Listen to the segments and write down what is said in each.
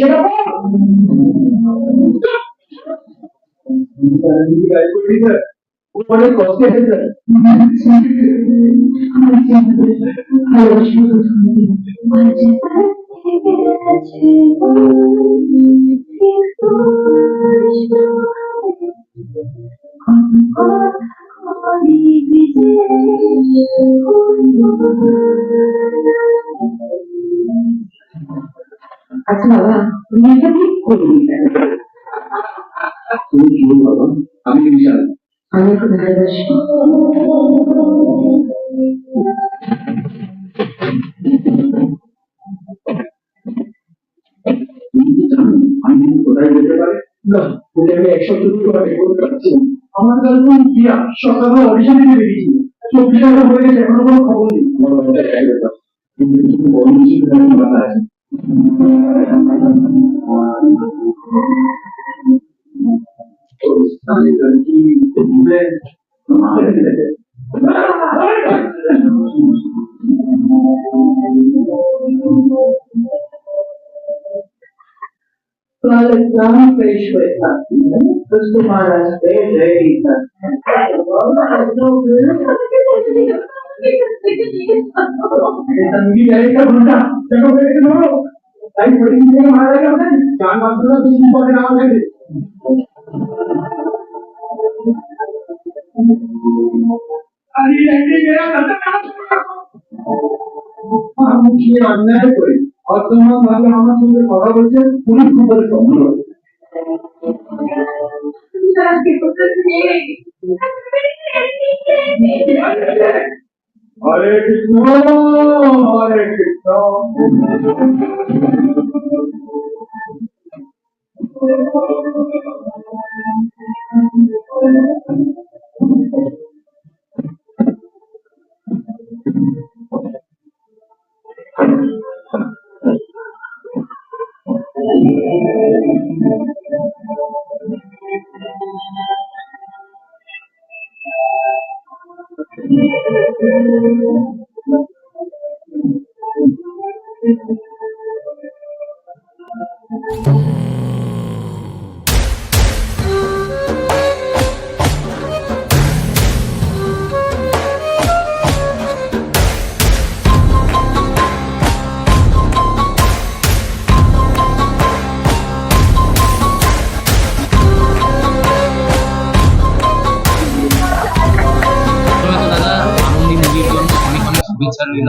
সেটা অনেক কষ্ট হয়েছে আচ্ছা বাবা তুমি একটা ঠিক করে দিলে তুমি কি বাবা আমি বিশাল আমি একটু ভালোবাসি আমি কোথায় যেতে পারে না ওকে আমি 100 করতে পারছি আমার গল্প দিয়া সকালে অডিশন দিতে বেরিয়েছি 24 ঘন্টা হয়ে গেছে এখনো কোনো খবর নেই কিন্তু কিছু বড় কিছু কথা আছে Well, it's not fish with us. This tomorrow is very আমি কি অন্যায় করি অসম্মান ভাবে আমার সঙ্গে কথা বলছে পুলিশ খবরে সম্ভব হরে কৃষ্ণ হরে কৃষ্ণ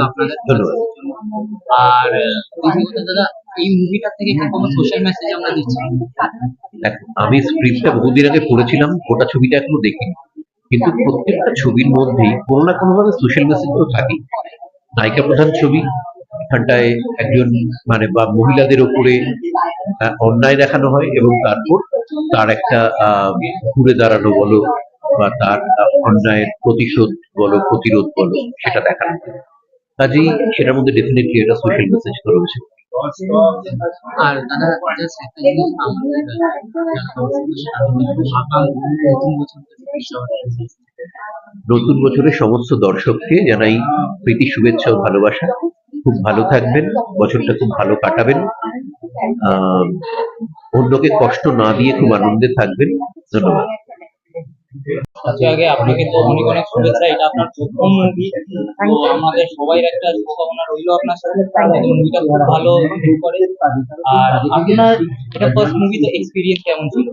আপনাদের ধন্যবাদ। আর দাদা এই মুভিটা থেকে কোনো সোশ্যাল মেসেজ আমরা দিচ্ছি? আমি স্ক্রিপ্টটা বহুদিন আগে পড়েছিলাম, গোটা ছবিটা এখনো দেখিনি, কিন্তু প্রত্যেকটা ছবির মধ্যেই কোনো না কোনো ভাবে সোশ্যাল মেসেজ তো থাকে। নায়িকা প্রধান ছবি, এখানটায় একজন মানে বা মহিলাদের ওপরে অন্যায় দেখানো হয় এবং তারপর তার একটা ঘুরে দাঁড়ানো বলো বা তার অন্যায়ের প্রতিশোধ বলো প্রতিরোধ বলো সেটা দেখানো হয়। কাজেই সেটার মধ্যে ডেফিনেটলি একটা সোশ্যাল মেসেজ তো রয়েছে। আর দাদা নতুন বছরের সমস্ত দর্শককে জানাই প্রীতি শুভেচ্ছা ও ভালোবাসা। খুব ভালো থাকবেন, বছরটা খুব ভালো কাটাবেন, অন্যকে কষ্ট না দিয়ে খুব আনন্দে থাকবেন। ধন্যবাদ। আগে আপনাকে তো অনেক অনেক শুভেচ্ছা। এটা আপনার প্রথম মুভি, তো আমাদের সবাই একটা শুভকামনা রইল আপনার সাথে। মুভিটা খুব ভালো করে। আর আপনার এটা ফার্স্ট মুভি, তো এক্সপিরিয়েন্স কেমন ছিল?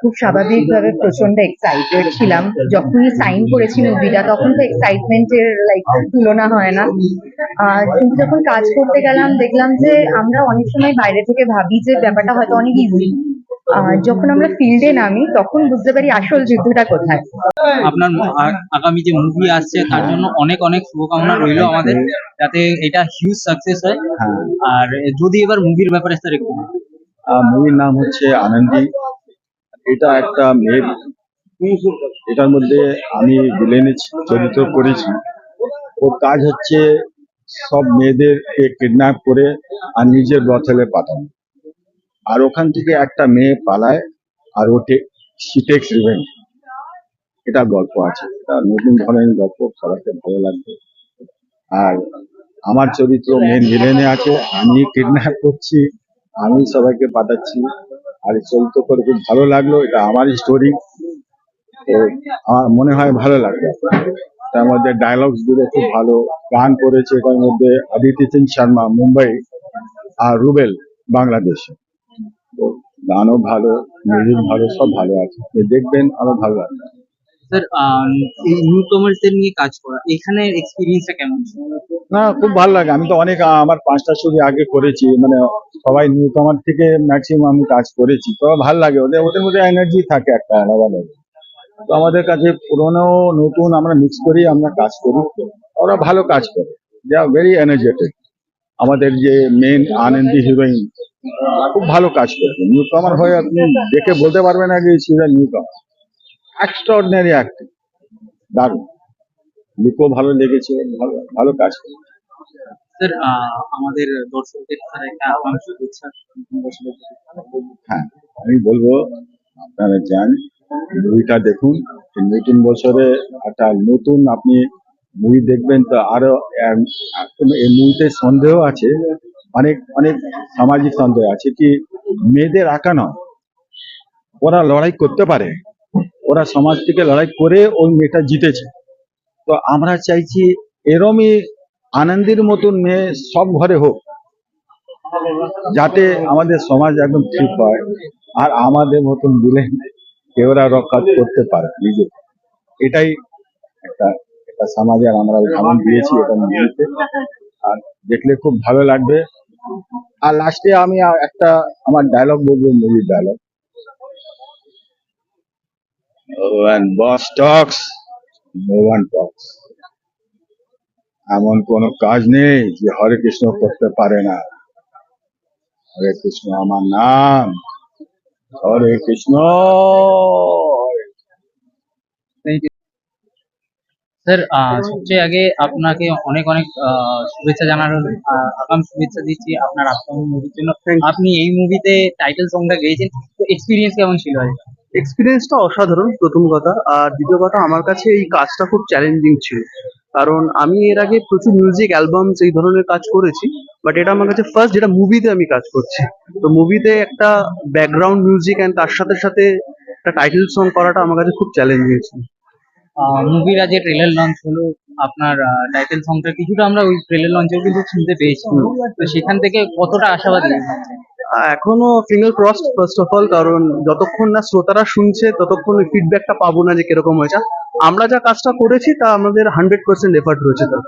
খুব স্বাভাবিকভাবে প্রচন্ড এক্সাইটেড ছিলাম। যখনই সাইন করেছি মুভিটা তখন তো এক্সাইটমেন্টের তুলনা হয় না। কিন্তু যখন কাজ করতে গেলাম দেখলাম যে আমরা অনেক সময় বাইরে থেকে ভাবি যে ব্যাপারটা হয়তো অনেক ইজি, যখন আমরা ফিল্ডে নামি তখন বুঝতে পারি আসল যুদ্ধটা কোথায়। আপনার আগামী যে মুভি আসছে তার জন্য অনেক অনেক শুভকামনা রইল আমাদের, যাতে এটা হিউজ সাকসেস হয়। আর যদি এবার মুভির ব্যাপারে স্যার একটু। মুভির নাম হচ্ছে আনন্দী। এটা একটা মেয়ে, এটার মধ্যে আমি ভিলেনের চরিত্র করেছি। ওর কাজ হচ্ছে সব মেয়েদেরকে কিডন্যাপ করে আর নিজের ব্রথেলে পাঠানো, আর ওখান থেকে একটা মেয়ে পালায় আর she takes revenge। এটা গল্প আছে, এটা নতুন ধরনের গল্প, সবাইকে ভালো লাগবে। আর আমার চরিত্র মেন ভিলেনে আছে, আমি কিডন্যাপ করছি, আমি সবাইকে পাঠাচ্ছি। আর এই চরিত্র করে খুব ভালো লাগলো, এটা আমার স্টোরি, তো আমার মনে হয় ভালো লাগবে। তার মধ্যে ডায়লগস গুলো খুব ভালো, গান করেছে এটার মধ্যে অদিতি সিং শর্মা মুম্বাই আর রুবেল বাংলাদেশ। তো গানও ভালো, মিউজিক ভালো, সব ভালো আছে, তো দেখবেন আরো ভালো লাগবে। স্যার এই নিউকমারদের নিয়ে কাজ করা, এখানে এক্সপিরিয়েন্সটা কেমন ছিল? না, খুব ভালো লাগে। আমি তো অনেক আমার 5টা ছবি আগে করেছি, মানে সবাই নিউ কামার থেকে ম্যাক্সিমাম আমি কাজ করেছি, তো ভালো লাগে। ওদের ওদের মধ্যে এনার্জি থাকে একটা আলাদা লাগে। তো আমাদের কাছে পুরোনো নতুন আমরা মিক্স করি, আমরা কাজ করি, ওরা ভালো কাজ করে, দে আর ভেরি এনার্জেটিক। আমাদের যে মেন আনন্দি হিরোইন খুব ভালো কাজ করবে, নিউ কামার হয়ে আপনি দেখে বলতে পারবেন না যে সিজ নিউ কামার। এক্সট্রাঅর্ডিনারি অ্যাক্টিং, দারুণ, লুকও ভালো লেগেছে, ভালো ভালো কাজ করে। স্যার আমাদের দর্শকদের স্যার একটা আগাম শুভেচ্ছা নতুন বছরের জন্য। হ্যাঁ, আমি বলবো আপনারা যান, মুভিটা দেখুন। এই নতুন বছরে একটা নতুন আপনি মুভি দেখবেন, তো আরো এই মুভিতে সন্দেহ আছে, অনেক অনেক সামাজিক সন্দেহ আছে কি মেয়েদের একা নয়, ওরা লড়াই করতে পারে, ওরা সমাজ থেকে লড়াই করে ওই মেয়েটা জিতেছে। তো আমরা চাইছি এরমই আনন্দের মতন মেয়ে সব ঘরে হোক, যাতে আমাদের সমাজ একদম ঠিক হয় আর আমাদের মতন দিলে কেউরা রক্ষা করতে পারে নিজে। এটাই একটা একটা সমাজের আমরা উদাহরণ দিয়েছি এটা মুভিতে, আর দেখলে খুব ভালো লাগবে। আর লাস্টে আমি একটা আমার ডায়লগ বলবো, মুভির dialogue, when boss talks no one talks। এমন কোনো কাজ নেই যে হরে কৃষ্ণ করতে পারে না। হরে কৃষ্ণ আমার নাম, হরে কৃষ্ণ। স্যার সবচেয়ে আগে আপনাকে অনেক অনেক শুভেচ্ছা জানানোর আগাম শুভেচ্ছা দিচ্ছি আপনার আপকামিং মুভির জন্য। আপনি এই মুভিতে টাইটেল সংটা গেয়েছেন, তো এক্সপিরিয়েন্স কেমন ছিল? এক্সপিরিয়েন্সটা অসাধারণ প্রথম কথা, আর দ্বিতীয় কথা আমার কাছে এই কাজটা খুব চ্যালেঞ্জিং ছিল, কারণ আমি এর আগে প্রচুর মিউজিক অ্যালবামস এই ধরনের কাজ করেছি, বাট এটা আমার কাছে ফার্স্ট যেটা মুভিতে আমি কাজ করছি। তো মুভিতে একটা ব্যাকগ্রাউন্ড মিউজিক অ্যান্ড তার সাথে সাথে একটা টাইটেল সং করাটা আমার কাছে খুব চ্যালেঞ্জিং ছিল। মুভির আজ ট্রেলার লঞ্চ হলো, আপনার টাইটেল সংটা কিছুটা আমরা ওই ট্রেলার লঞ্চেও কিন্তু শুনতে পেয়েছি, তো সেখান থেকে কতটা আশাবাদী? এখনো finger crossed first of all, কারণ যতক্ষণ না শ্রোতারা শুনছে ততক্ষণ ওই ফিডব্যাকটা পাবো না যে কিরকম হয়েছে। আমরা যা কাজটা করেছি তা আমাদের 100% এফার্ট রয়েছে তার।